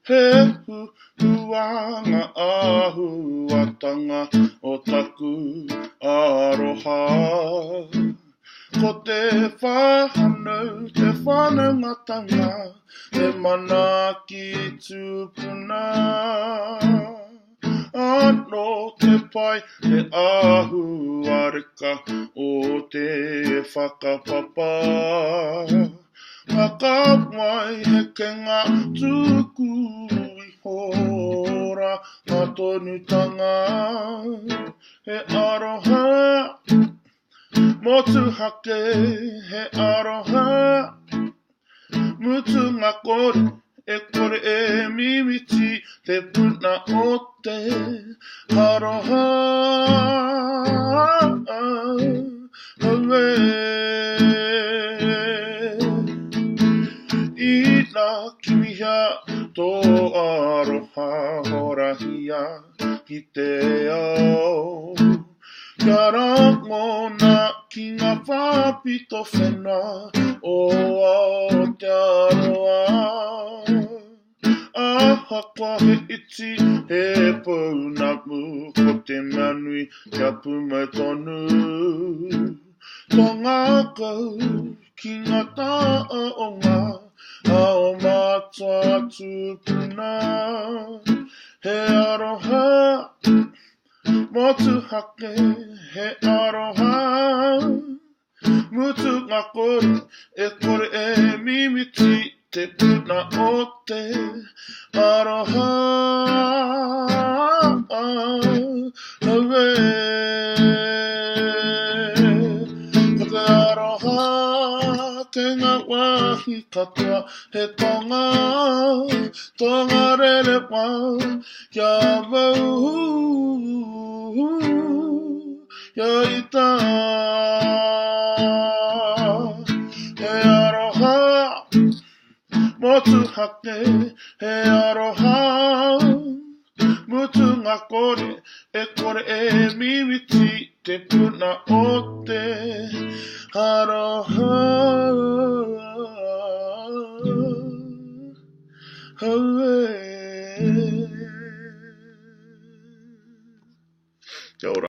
He huanga ahuatanga o taku aroha. Ko te whānau, te whanangatanga, te mana ki tūpuna. Ano te pai, te ahuareka o te whakapapa. Whakamai he kenga tuku I hora ngā tonutanga. He aroha, motu hake, he aroha. Mutu ngā kore, e kore e mimiti, te puna o te aroha. Ina kimihia tō aroha horahia ki te ao. Kia rangona ki ngā whapito whena o ao te aroa. Ahakwa he iti he pounamu ko te manui kia pumai tonu. Tonga kau ki ngā taonga ao matua tūpuna. He aroha, motu hake, he aroha. Mutu ngā kore, e kore e mimiti, te puna o te aroha. Ko te aroha, ke ngā wahi katoa, he tonga, tonga rere wā, kia wau, kia ita. He aroha, motu hake, he aroha. Mutu ngā kore, e kore e mimiti, te puna o te aroha.